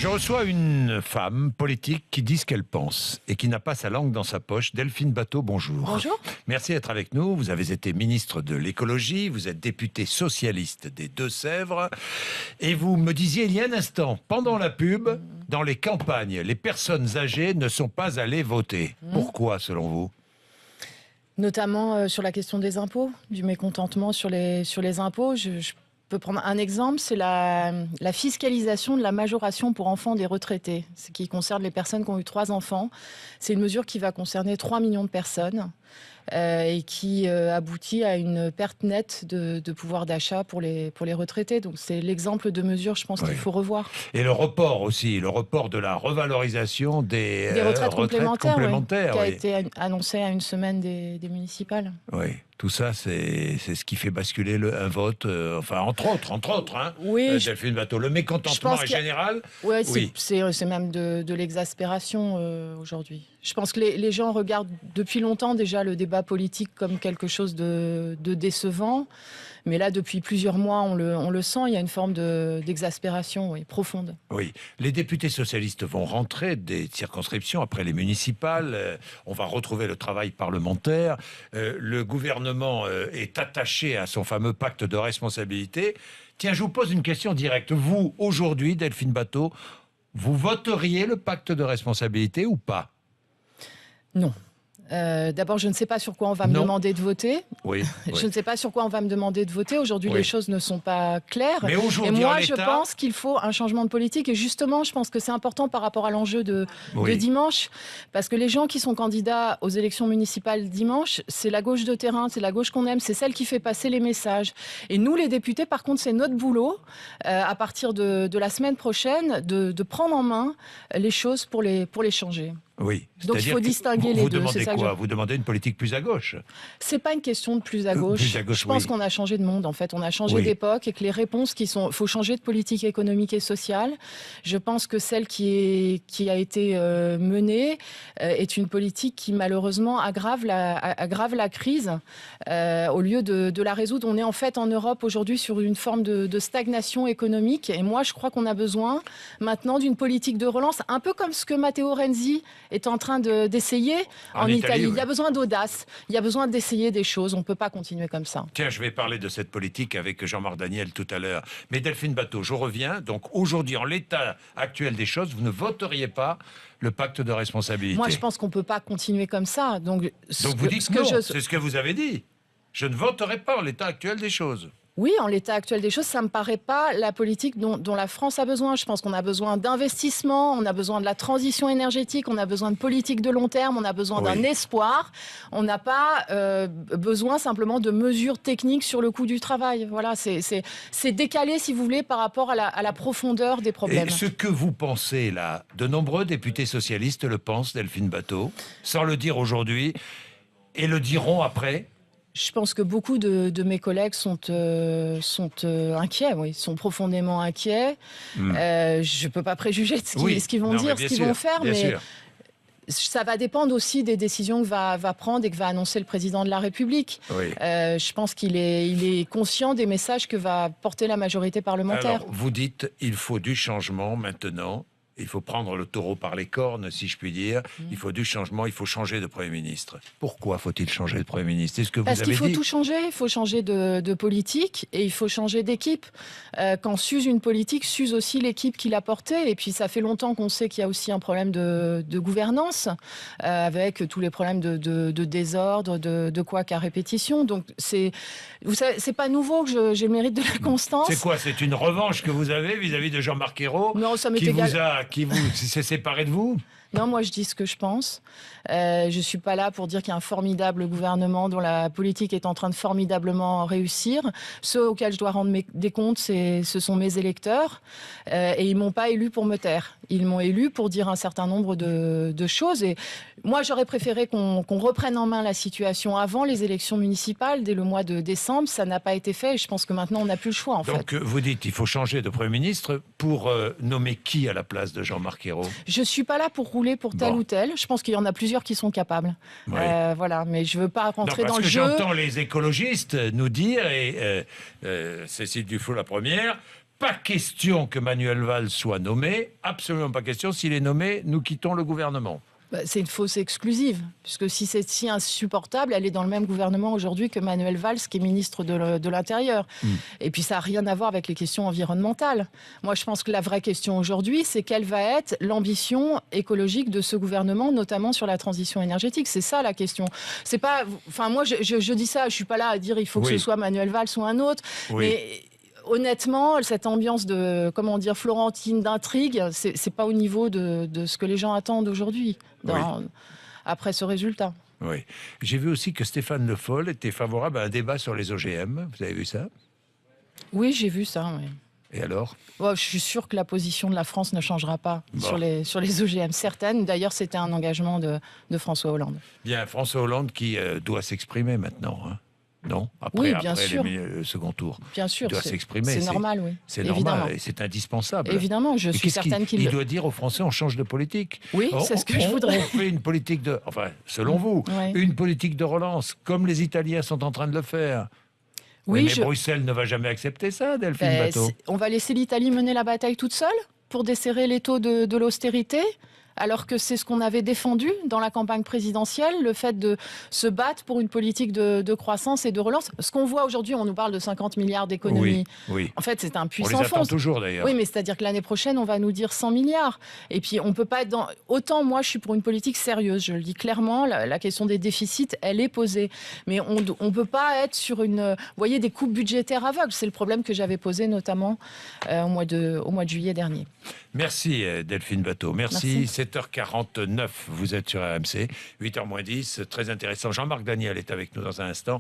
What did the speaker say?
Je reçois une femme politique qui dit ce qu'elle pense et qui n'a pas sa langue dans sa poche. Delphine Batho, bonjour. Bonjour. Merci d'être avec nous. Vous avez été ministre de l'écologie, vous êtes député socialiste des Deux-Sèvres et vous me disiez il y a un instant, pendant la pub, dans les campagnes, les personnes âgées ne sont pas allées voter. Pourquoi, selon vous ? Notamment sur la question des impôts, du mécontentement sur les impôts. Je peux prendre un exemple, c'est la fiscalisation de la majoration pour enfants des retraités, ce qui concerne les personnes qui ont eu 3 enfants. C'est une mesure qui va concerner 3 millions de personnes et qui aboutit à une perte nette de pouvoir d'achat pour les retraités. Donc c'est l'exemple de mesure, je pense, qu'il faut revoir. Et le report aussi, le report de la revalorisation des retraites complémentaires qui a été annoncé à une semaine des municipales. Oui. Tout ça, c'est ce qui fait basculer un vote, entre autres, hein, oui, Delphine Batho. Le mécontentement est général. Ouais, oui, c'est même de l'exaspération aujourd'hui. Je pense que les gens regardent depuis longtemps déjà le débat politique comme quelque chose de décevant. Mais là, depuis plusieurs mois, on le sent, il y a une forme d'exaspération profonde. Oui, les députés socialistes vont rentrer des circonscriptions après les municipales. On va retrouver le travail parlementaire. Le gouvernement est attaché à son fameux pacte de responsabilité. Tiens, je vous pose une question directe. Vous, aujourd'hui, Delphine Batho, vous voteriez le pacte de responsabilité ou pas ? Non. D'abord, je ne sais pas sur quoi on va me demander de voter. Je ne sais pas sur quoi on va me demander de voter. Aujourd'hui, les choses ne sont pas claires. Mais et moi, je pense qu'il faut un changement de politique. Et justement, je pense que c'est important par rapport à l'enjeu de dimanche. Parce que les gens qui sont candidats aux élections municipales dimanche, c'est la gauche de terrain, c'est la gauche qu'on aime, c'est celle qui fait passer les messages. Et nous, les députés, par contre, c'est notre boulot, à partir de la semaine prochaine, de prendre en main les choses pour les changer. Oui. Donc il faut distinguer les deux. Vous demandez quoi ? Vous demandez une politique plus à gauche ? C'est pas une question de plus à gauche. Je pense qu'on a changé de monde, en fait. On a changé d'époque et que les réponses il faut changer de politique économique et sociale. Je pense que celle qui a été menée est une politique qui, malheureusement, aggrave la crise au lieu de la résoudre. On est en fait en Europe aujourd'hui sur une forme de stagnation économique. Et moi, je crois qu'on a besoin maintenant d'une politique de relance, un peu comme ce que Matteo Renzi est en train d'essayer en Italie. Il y a besoin d'audace, il y a besoin d'essayer des choses. On ne peut pas continuer comme ça. Tiens, je vais parler de cette politique avec Jean-Marc Daniel tout à l'heure. Mais Delphine Batho, je reviens. Donc aujourd'hui, en l'état actuel des choses, vous ne voteriez pas le pacte de responsabilité. Moi, je pense qu'on ne peut pas continuer comme ça. Donc vous dites non, c'est ce que vous avez dit. Je ne voterai pas en l'état actuel des choses. Oui, en l'état actuel des choses, ça ne me paraît pas la politique dont la France a besoin. Je pense qu'on a besoin d'investissement, on a besoin de la transition énergétique, on a besoin de politique de long terme, on a besoin d'un espoir. On n'a pas besoin simplement de mesures techniques sur le coût du travail. Voilà, c'est décalé, si vous voulez, par rapport à la profondeur des problèmes. Et ce que vous pensez là, de nombreux députés socialistes le pensent, Delphine Batho, sans le dire aujourd'hui, et le diront après ? Je pense que beaucoup de mes collègues sont inquiets, sont profondément inquiets. Je ne peux pas préjuger de ce qu'ils vont dire, ce qu'ils vont faire, mais ça va dépendre aussi des décisions que va prendre et que va annoncer le président de la République. Je pense qu'il est conscient des messages que va porter la majorité parlementaire. Alors, vous dites il faut du changement maintenant. Il faut prendre le taureau par les cornes, si je puis dire. Il faut du changement, il faut changer de Premier ministre. Pourquoi faut-il changer de Premier ministre ? C'est ce que vous avez dit. Parce qu'il faut tout changer. Il faut changer de politique et il faut changer d'équipe. Quand s'use une politique, s'use aussi l'équipe qui l'a portée. Et puis ça fait longtemps qu'on sait qu'il y a aussi un problème de gouvernance, avec tous les problèmes de désordre, de couacs à répétition. Donc c'est pas nouveau que j'ai le mérite de la constance. C'est quoi ? C'est une revanche que vous avez vis-à-vis de Jean-Marc Ayrault ? Non, ça m'est égal. Qui s'est séparé de vous ? Non, moi je dis ce que je pense. Je suis pas là pour dire qu'il y a un formidable gouvernement dont la politique est en train de formidablement réussir. Ceux auxquels je dois rendre des comptes, ce sont mes électeurs. Et ils m'ont pas élu pour me taire. Ils m'ont élu pour dire un certain nombre de choses. Et moi, j'aurais préféré qu'on reprenne en main la situation avant les élections municipales, dès le mois de décembre. Ça n'a pas été fait et je pense que maintenant, on n'a plus le choix, en fait. Donc, vous dites qu'il faut changer de Premier ministre pour nommer qui à la place de Jean-Marc Ayrault ? Je suis pas là pour rouler pour tel ou tel. Je pense qu'il y en a plusieurs qui sont capables. Voilà, mais je veux pas rentrer dans le jeu. J'entends les écologistes nous dire, et Cécile Duflot la première, pas question que Manuel Valls soit nommé, absolument pas question. S'il est nommé, nous quittons le gouvernement. C'est une fausse exclusive, puisque si c'est si insupportable, elle est dans le même gouvernement aujourd'hui que Manuel Valls, qui est ministre de l'Intérieur. Et puis ça n'a rien à voir avec les questions environnementales. Moi, je pense que la vraie question aujourd'hui, c'est quelle va être l'ambition écologique de ce gouvernement, notamment sur la transition énergétique. C'est ça la question. C'est pas, enfin, moi, je dis ça, je suis pas là à dire il faut que ce soit Manuel Valls ou un autre, mais honnêtement, cette ambiance de, comment dire, florentine d'intrigue, c'est pas au niveau de ce que les gens attendent aujourd'hui, après ce résultat. Oui. J'ai vu aussi que Stéphane Le Foll était favorable à un débat sur les OGM. Vous avez vu ça? Oui, j'ai vu ça, oui. Et alors? Je suis sûre que la position de la France ne changera pas sur les OGM. Certaines, d'ailleurs, c'était un engagement de François Hollande. Bien, François Hollande qui doit s'exprimer maintenant, hein. Non, après le second tour. Bien sûr, il doit s'exprimer. C'est normal, oui. C'est normal, et c'est indispensable. Évidemment, je suis certaine qu'il... Il doit dire aux Français, on change de politique. Oui, c'est ce que je voudrais. On fait une politique de... Enfin, selon vous, une politique de relance, comme les Italiens sont en train de le faire. Oui, mais Bruxelles ne va jamais accepter ça, Delphine Batho. On va laisser l'Italie mener la bataille toute seule pour desserrer les taux de l'austérité, alors que c'est ce qu'on avait défendu dans la campagne présidentielle, le fait de se battre pour une politique de croissance et de relance. Ce qu'on voit aujourd'hui, on nous parle de 50 milliards d'économies. Oui. En fait, c'est un puissant fond. On les attend toujours, d'ailleurs. Oui, mais c'est-à-dire que l'année prochaine, on va nous dire 100 milliards. Et puis, on peut pas être dans... Autant, moi, je suis pour une politique sérieuse. Je le dis clairement, la question des déficits, elle est posée. Mais on ne peut pas être sur vous voyez, des coupes budgétaires aveugles. C'est le problème que j'avais posé, notamment au mois de juillet dernier. Merci Delphine Batho. Merci. 7h49, vous êtes sur RMC, 8h moins 10, très intéressant. Jean-Marc Daniel est avec nous dans un instant.